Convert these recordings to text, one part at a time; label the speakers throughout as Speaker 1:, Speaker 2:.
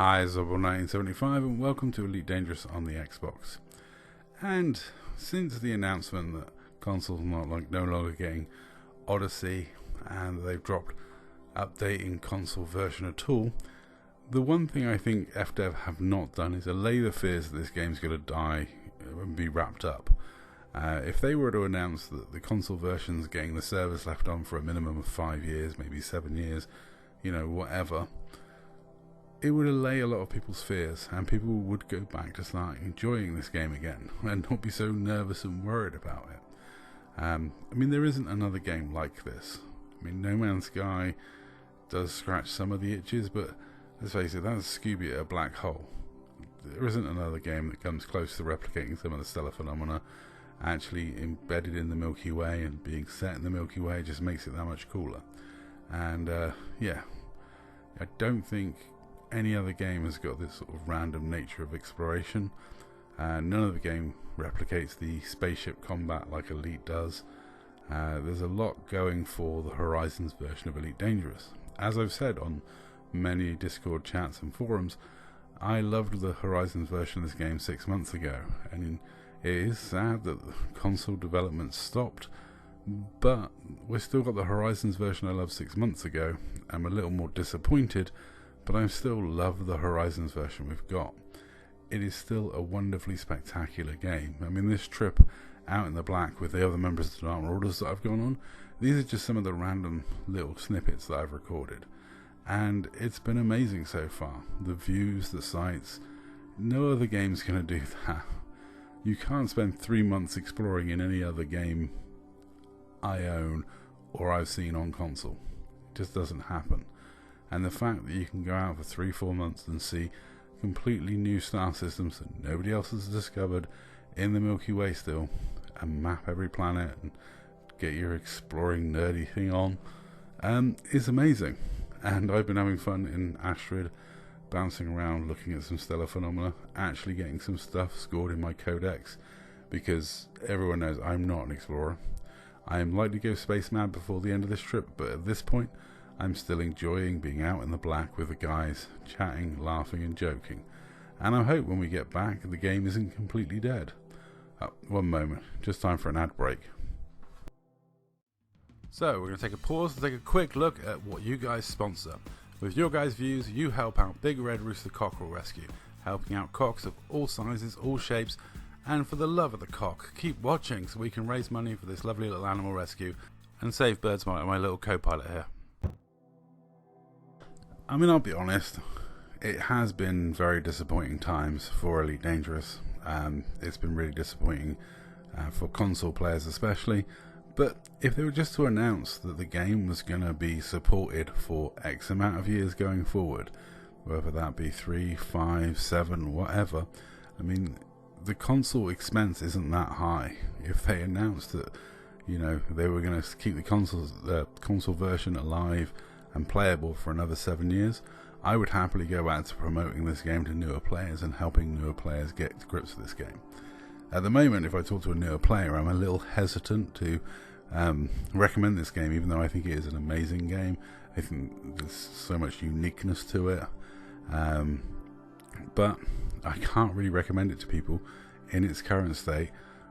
Speaker 1: Hi, Zobble1975 and welcome to Elite Dangerous on the Xbox. And since the announcement that consoles no longer getting Odyssey and they've dropped updating console version at all, the one thing I think Fdev have not done is allay the fears that this game's going to die and be wrapped up. If they were to announce that the console version's getting the service left on for a minimum of 5 years, maybe 7 years, whatever, it would allay a lot of people's fears and people would go back to start enjoying this game again and not be so nervous and worried about it. There isn't another game like this. No Man's Sky does scratch some of the itches, but let's face it, that's Scooby at a black hole. There isn't another game that comes close to replicating some of the stellar phenomena actually embedded in the Milky Way, and being set in the Milky Way just makes it that much cooler. And I don't think any other game has got this sort of random nature of exploration. None of the game replicates the spaceship combat like Elite does. There's a lot going for the Horizons version of Elite Dangerous. As I've said on many Discord chats and forums, I loved the Horizons version of this game 6 months ago, and it is sad that the console development stopped, but we've still got the Horizons version I loved 6 months ago. I'm a little more disappointed, but I still love the Horizons version we've got. It is still a wonderfully spectacular game. This trip out in the black with the other members of the Dark Marauders that I've gone on, these are just some of the random little snippets that I've recorded. And it's been amazing so far. The views, the sights, no other game's going to do that. You can't spend 3 months exploring in any other game I own or I've seen on console. It just doesn't happen. And the fact that you can go out for 3-4 months and see completely new star systems that nobody else has discovered in the Milky Way still, and map every planet and get your exploring nerdy thing on, is amazing. And I've been having fun in Astrid, bouncing around looking at some stellar phenomena, actually getting some stuff scored in my codex, because everyone knows I'm not an explorer. I am likely to go space mad before the end of this trip, but at this point I'm still enjoying being out in the black with the guys, chatting, laughing and joking. And I hope when we get back the game isn't completely dead. One moment, just time for an ad break. So we're going to take a pause to take a quick look at what you guys sponsor. With your guys' views, you help out Big Red Rooster Cockerel Rescue, helping out cocks of all sizes, all shapes, and for the love of the cock, keep watching so we can raise money for this lovely little animal rescue and save birds like my little co-pilot here. I'll be honest, it has been very disappointing times for Elite Dangerous. It's been really disappointing for console players especially, but if they were just to announce that the game was going to be supported for X amount of years going forward, whether that be 3, 5, 7, whatever, the console expense isn't that high. If they announced that, they were going to keep the console version alive and playable for another 7 years, I would happily go back to promoting this game to newer players and helping newer players get to grips with this game. At the moment, if I talk to a newer player, I'm a little hesitant to recommend this game, even though I think it is an amazing game. I think there's so much uniqueness to it, but I can't really recommend it to people in its current state,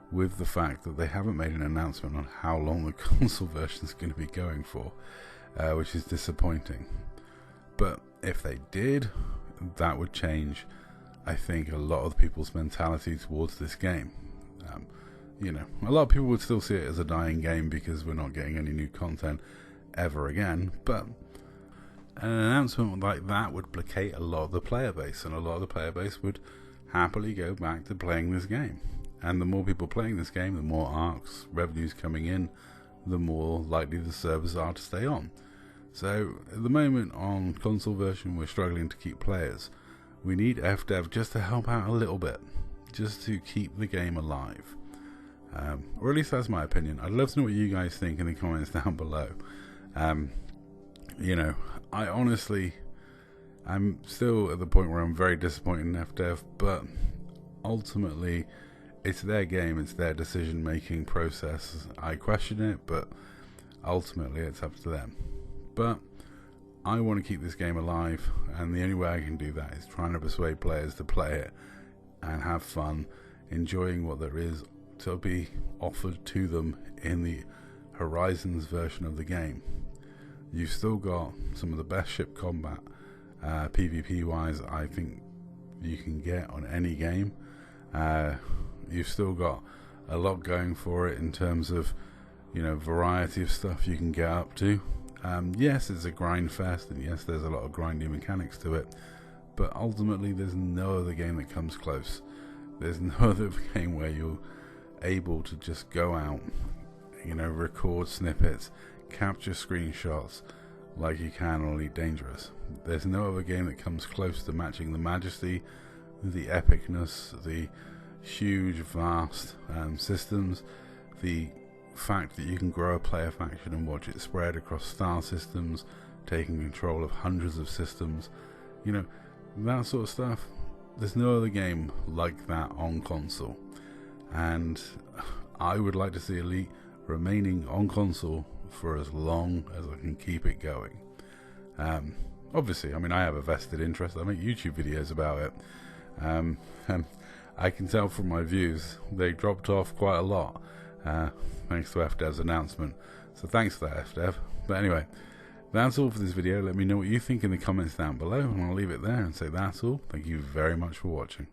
Speaker 1: with the fact that they haven't made an announcement on how long the console version is going to be going for, which is disappointing. But if they did, that would change, I think, a lot of people's mentality towards this game. A lot of people would still see it as a dying game because we're not getting any new content ever again, but an announcement like that would placate a lot of the player base, and a lot of the player base would happily go back to playing this game. And the more people playing this game, the more arcs, revenues coming in, the more likely the servers are to stay on. So at the moment on console version we're struggling to keep players. We need Fdev just to help out a little bit, just to keep the game alive. Or at least that's my opinion. I'd love to know what you guys think in the comments down below. I honestly, I'm still at the point where I'm very disappointed in Fdev, but ultimately it's their game, it's their decision making process. I question it, but ultimately it's up to them. But I want to keep this game alive, and the only way I can do that is trying to persuade players to play it and have fun, enjoying what there is to be offered to them in the Horizons version of the game. You've still got some of the best ship combat, PvP wise, I think you can get on any game. You've still got a lot going for it in terms of, you know, variety of stuff you can get up to. Yes, it's a grind fest, and yes, there's a lot of grindy mechanics to it, but ultimately there's no other game that comes close. There's no other game where you're able to just go out, you know, record snippets, capture screenshots like you can on Elite Dangerous. There's no other game that comes close to matching the majesty, the epicness, the huge, vast systems, the fact that you can grow a player faction and watch it spread across star systems, taking control of hundreds of systems, you know, that sort of stuff. There's no other game like that on console, and I would like to see Elite remaining on console for as long as I can keep it going. Obviously, I mean, I have a vested interest. I make YouTube videos about it, and I can tell from my views they dropped off quite a lot, thanks to Fdev's announcement. So thanks for that, Fdev. But anyway, that's all for this video. Let me know what you think in the comments down below, and I'll leave it there and say that's all. Thank you very much for watching.